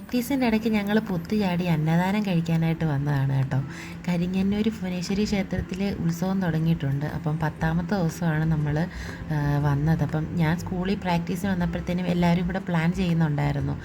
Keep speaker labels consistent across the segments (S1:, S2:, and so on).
S1: പ്രാക്ടീസിൻ്റെ ഇടയ്ക്ക് ഞങ്ങൾ പുത്തുചാടി അന്നദാനം കഴിക്കാനായിട്ട് വന്നതാണ് കേട്ടോ. കരിങ്ങന്നൂർ ഭുവനേശ്വരി ക്ഷേത്രത്തിൽ ഉത്സവം തുടങ്ങിയിട്ടുണ്ട്. അപ്പം 10ാമത്തെ ദിവസമാണ് നമ്മൾ വന്നത്. അപ്പം ഞാൻ സ്കൂളിൽ പ്രാക്ടീസിന് വന്നപ്പോഴത്തേനും എല്ലാവരും ഇവിടെ പ്ലാൻ ചെയ്യുന്നുണ്ടായിരുന്നു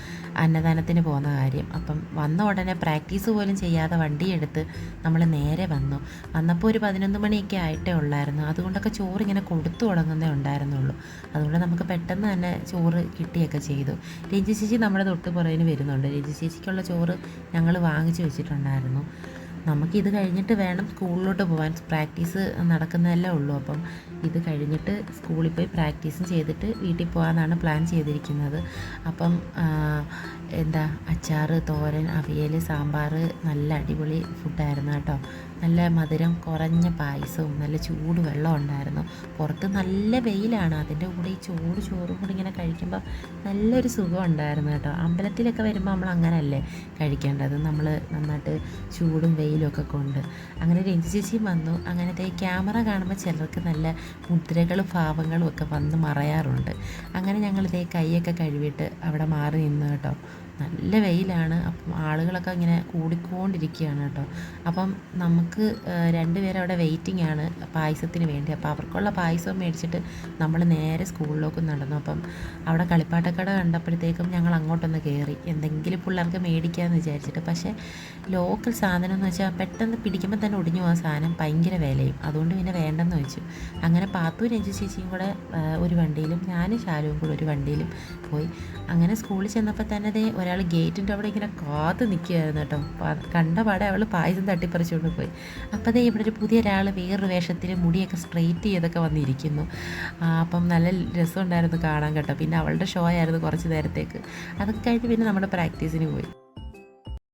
S1: അന്നദാനത്തിന് പോകുന്ന കാര്യം. അപ്പം വന്ന ഉടനെ പ്രാക്ടീസ് പോലും ചെയ്യാതെ വണ്ടിയെടുത്ത് നമ്മൾ നേരെ വന്നപ്പോൾ ഒരു 11 മണിയൊക്കെ ആയിട്ടേ ഉള്ളായിരുന്നു. അതുകൊണ്ടൊക്കെ ചോറ് ഇങ്ങനെ കൊടുത്തു തുടങ്ങുന്നേ ഉണ്ടായിരുന്നുള്ളൂ. അതുകൊണ്ട് നമുക്ക് പെട്ടെന്ന് തന്നെ ചോറ് കിട്ടിയൊക്കെ ചെയ്തു. രഞ്ജി ചേച്ചി നമ്മുടെ തൊട്ട് പുറകിന് വരുന്നുണ്ട്. രഞ്ജി ചേച്ചിക്കുള്ള ചോറ് ഞങ്ങൾ വാങ്ങിച്ചു വെച്ചിട്ടുണ്ടായിരുന്നു. നമുക്കിത് കഴിഞ്ഞിട്ട് വേണം സ്കൂളിലോട്ട് പോകാൻ. പ്രാക്ടീസ് നടക്കുന്നതല്ലേ ഉള്ളൂ. അപ്പം ഇത് കഴിഞ്ഞിട്ട് സ്കൂളിൽ പോയി പ്രാക്ടീസും ചെയ്തിട്ട് വീട്ടിൽ പോകാമെന്നാണ് പ്ലാൻ ചെയ്തിരിക്കുന്നത്. അപ്പം അച്ചാർ, തോരൻ, അവിയൽ, സാമ്പാർ നല്ല അടിപൊളി ഫുഡായിരുന്നു കേട്ടോ. നല്ല മധുരം കുറഞ്ഞ പായസവും നല്ല ചൂട് വെള്ളം ഉണ്ടായിരുന്നു. പുറത്ത് നല്ല വെയിലാണ്. അതിൻ്റെ കൂടെ ഈ ചോറും കൂടി ഇങ്ങനെ കഴിക്കുമ്പോൾ നല്ലൊരു സുഖം ഉണ്ടായിരുന്നു കേട്ടോ. അമ്പലത്തിലൊക്കെ വരുമ്പോൾ നമ്മൾ അങ്ങനെയല്ലേ കഴിക്കേണ്ടത്, നമ്മൾ നന്നായിട്ട് ചൂടും വെയിലും ഒക്കെ കൊണ്ട്. അങ്ങനെ രഞ്ജി ചേച്ചിയും വന്നു. അങ്ങനത്തെ ക്യാമറ കാണുമ്പോൾ ചിലർക്ക് നല്ല മുദ്രകളും ഭാവങ്ങളും ഒക്കെ വന്ന് മറയാറുണ്ട്. അങ്ങനെ ഞങ്ങളിതേ കൈയൊക്കെ കഴുകിയിട്ട് അവിടെ മാറി നിന്നു കേട്ടോ. നല്ല വെയിലാണ്. അപ്പം ആളുകളൊക്കെ ഇങ്ങനെ കൂടിക്കൊണ്ടിരിക്കുകയാണ് കേട്ടോ. അപ്പം നമുക്ക് 2 പേര് അവിടെ വെയിറ്റിംഗ് ആണ് പായസത്തിന് വേണ്ടി. അപ്പോൾ അവർക്കുള്ള പായസം മേടിച്ചിട്ട് നമ്മൾ നേരെ സ്കൂളിലേക്ക് നടന്നു. അപ്പം അവിടെ കളിപ്പാട്ടക്കട കണ്ടപ്പോഴത്തേക്കും ഞങ്ങൾ അങ്ങോട്ടൊന്ന് കയറി എന്തെങ്കിലും പിള്ളേർക്ക് മേടിക്കാമെന്ന് വിചാരിച്ചിട്ട്. പക്ഷേ ലോക്കൽ സാധനം എന്ന് വെച്ചാൽ പെട്ടെന്ന് പിടിക്കുമ്പോൾ തന്നെ ഒടിഞ്ഞു പോകുന്ന സാധനം, ഭയങ്കര വിലയും. അതുകൊണ്ട് പിന്നെ വേണ്ടെന്ന് വെച്ചു. അങ്ങനെ പാത്തു രഞ്ജി ചേച്ചിയും കൂടെ ഒരു വണ്ടിയിലും ഞാനും ശാലുവും കൂടെ ഒരു വണ്ടിയിലും പോയി. അങ്ങനെ സ്കൂളിൽ ചെന്നപ്പോൾ തന്നെ ഒരാൾ ഗേറ്റിൻ്റെ അവിടെ ഇങ്ങനെ കാത്ത് നിൽക്കുകയായിരുന്നു കേട്ടോ. കണ്ട പാടെ അവൾ പായസം തട്ടിപ്പറിച്ചുകൊണ്ട് പോയി. അപ്പോൾ ഇവിടെ ഒരു പുതിയ ഒരാൾ വേറൊരു വേഷത്തിൽ മുടിയൊക്കെ സ്ട്രെയിറ്റ് ചെയ്തൊക്കെ വന്നിരിക്കുന്നു. അപ്പം നല്ല രസമുണ്ടായിരുന്നു കാണാൻ കേട്ടോ. പിന്നെ അവളുടെ ഷോ ആയിരുന്നു കുറച്ച് നേരത്തേക്ക്. അതൊക്കെ കഴിഞ്ഞ് പിന്നെ നമ്മുടെ പ്രാക്ടീസിന് പോയി.